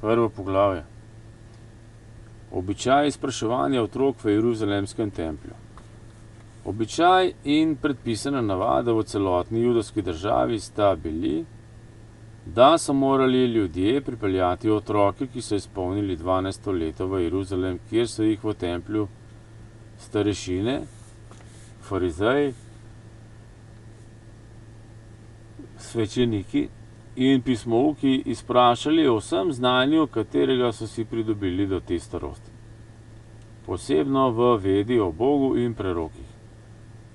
Prvo poglavje. Običaj spraševanja otrok v Jeruzalemskem templju. Običaj in predpisana navada v celotni judovski državi sta bili, da so morali ljudje pripeljati otroke, ki so izpolnili 12. leto v Jeruzalem, kjer so jih v templju starešine, farizeji, svečeniki in pismouki izprašali o vsem znanju, katerega so si pridobili do te starosti. Posebno v vedi o Bogu in prerokih.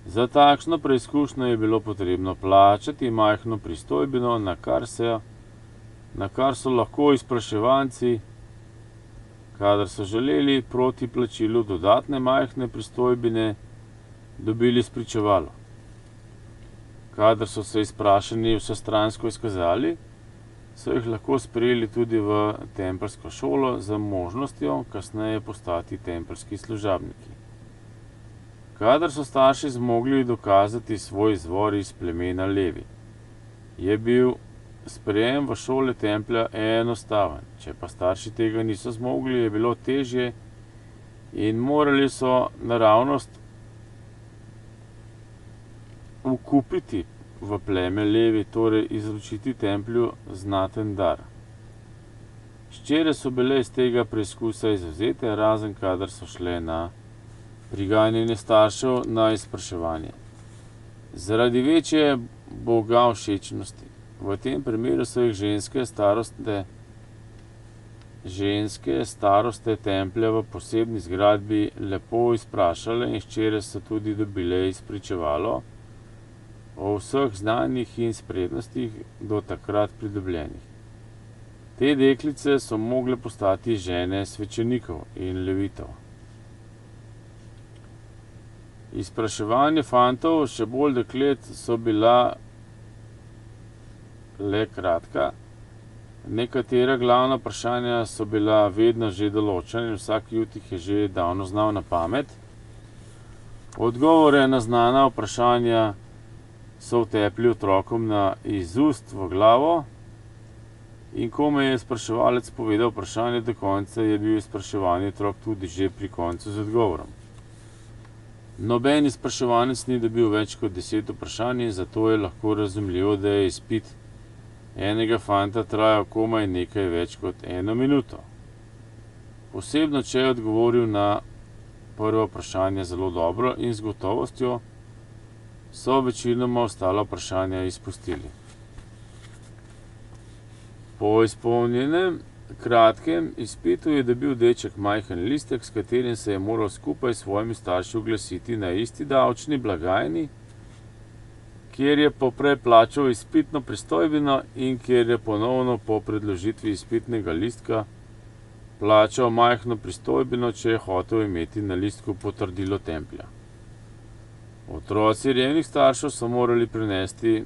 Za takšno preizkušnjo je bilo potrebno plačati majhno pristojbino, na kar so lahko izpraševanci, kadar so želeli proti plačilu dodatne majhne pristojbine, dobili spričevalo. Kadar so se izprašani vsestransko izkazali, so jih lahko sprejeli tudi v tempeljsko šolo z možnostjo kasneje postati tempeljski služabniki. Kadar so starši zmogli dokazati svoj izvor iz plemena Levi, je bil sprejem v šole templja enostaven. Če pa starši tega niso zmogli, je bilo težje in morali so naravnost vkupiti v pleme Levi, torej izročiti templju znaten dar. Hčere so bile iz tega preizkusa izvzete, razen kadar so šle na priganjanje staršev na izpraševanje. Zaradi večje bogavšečnosti. V tem primeru so jih ženske staroste templja v posebni zgradbi lepo izprašale in hčere so tudi dobile izpričevalo o vseh znanjih in spretnostih do takrat pridobljenih. Te deklice so mogle postati žene svečenikov in levitov. Izpraševanje fantov, še bolj deklet, so bila le kratka. Nekatera glavna vprašanja so bila vedno že določena in vsak jud jih je že davno znal na pamet. Odgovore na znana vprašanja so vtepli otrokom iz ust v glavo in ko me je spraševalec povedal vprašanje do konca, je bil izpraševani otrok tudi že pri koncu z odgovorom. Noben izpraševanec ni dobil več kot 10 vprašanj in zato je lahko razumljivo, da je izpit enega fanta trajal komaj nekaj več kot 1 minuto. Posebno, če je odgovoril na prvo vprašanje zelo dobro in z gotovostjo, so večinoma ostala vprašanja izpustili. Po izpolnjenem kratkem izpitu je dobil deček majhen listek, s katerim se je moral skupaj s svojimi starši oglasiti na isti davčni blagajni, kjer je poprej plačal izpitno pristojbino in kjer je ponovno po predložitvi izpitnega listka plačal majhno pristojbino, če je hotel imeti na listku potrdilo templja. Otroci revnih staršev so morali prinesti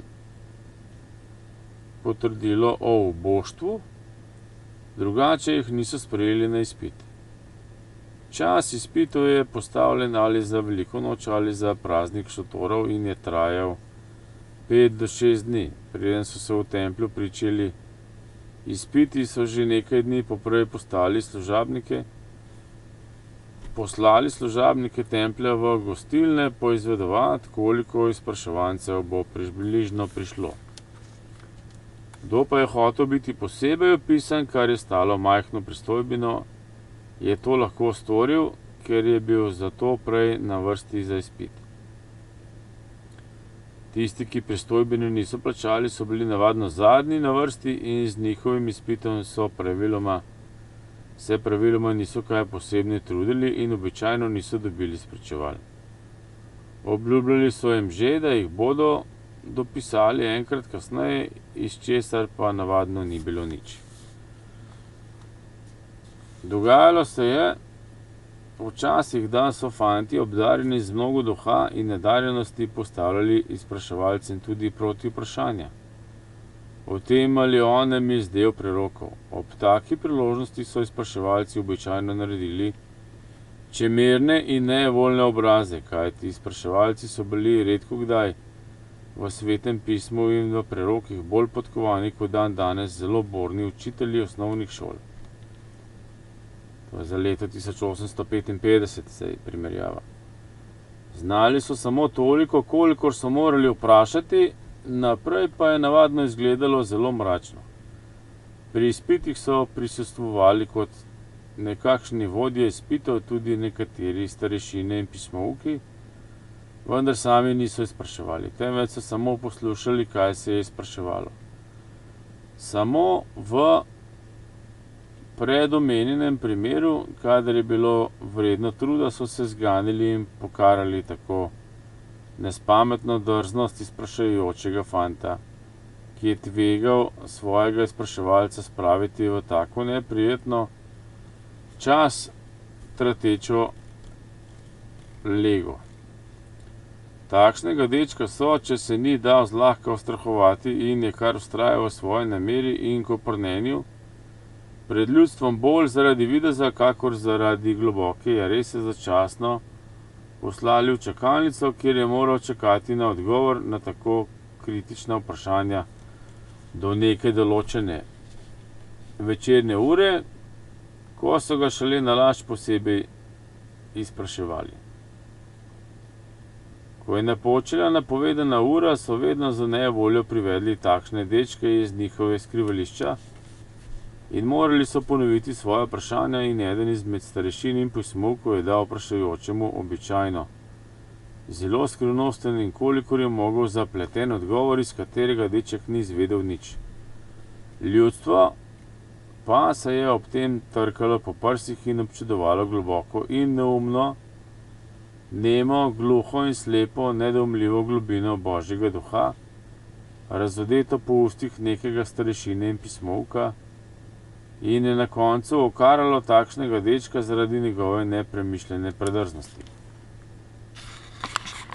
potrdilo o oboštvu, drugače jih niso sprejeli na izpit. Čas izpitov je postavljen ali za veliko noč ali za praznik šotorov in je trajal 5 do 6 dni. Preden so se v templju pričeli izpiti, so že nekaj dni poprej poslali služabnike templja v gostilne poizvedovati, koliko izpraševancev bo približno prišlo. Kdo pa je hotel biti posebej opisan, kar je stalo majhno pristojbino, je to lahko storil, ker je bil zato prej na vrsti za izpit. Tisti, ki pristojbine niso plačali, so bili navadno zadnji na vrsti in z njihovim izpitom se praviloma niso kaj posebne trudili in običajno niso dobili spričeval. Obljubljali so jim že, da jih bodo dopisali enkrat kasneje, iz česar pa navadno ni bilo nič. Dogajalo se je včasih, da so fanti obdarjeni z mnogo duha in nadarjenosti postavljali izpraševalcem tudi proti vprašanja o tem ali onem iz del prerokov. Ob taki priložnosti so izpraševalci običajno naredili čemerne in nevoljne obraze, kajti izpraševalci so bili redko kdaj v Svetem pismu in v prerokih bolj podkovani kot danes zelo borni učitelji osnovnih šol. To je za leto 1855, se je primerjava. Znali so samo toliko, kolikor so morali vprašati, naprej pa je navadno izgledalo zelo mračno. Pri izpitih so prisostvovali kot nekakšni vodje izpitov tudi nekateri starešine in pismouki, vendar sami niso izpraševali, temveč so samo poslušali, kaj se je izpraševalo. Samo v predomenjenem primeru, kadar je bilo vredno truda, so se zganili in pokarali tako nespametno drznost izprašujočega fanta, ki je tvegal svojega izpraševalca spraviti v tako neprijetno, čas tratečo lego. Takšnega dečka so, če se ni dal zlahka ustrahovati in je kar vztrajal v svoji nameri in koprnenju, pred ljudstvom bolj zaradi videza, kakor zaradi globoke rese začasno poslali v čakalnico, kjer je moral čakati na odgovor na tako kritična vprašanja do neke določene večerne ure, ko so ga šele nalašč posebej izpraševali. Ko je napočila napovedana ura, so vedno za nevoljo privedli takšne dečke iz njihove skrivališča in morali so ponoviti svoje vprašanja in eden izmed starešin in pismoukov je dal vprašajočemu običajno zelo skrivnosten in kolikor je mogel zapleten odgovor, iz katerega deček ni izvedel nič. Ljudstvo pa se je ob tem trkalo po prsih in občudovalo globoko in neumno, nemo, gluho in slepo, nedoumljivo globino Božjega duha, razodeto po ustih nekega starešine in pismouka, in je na koncu okaralo takšnega dečka zaradi njegove nepremišljene predrznosti.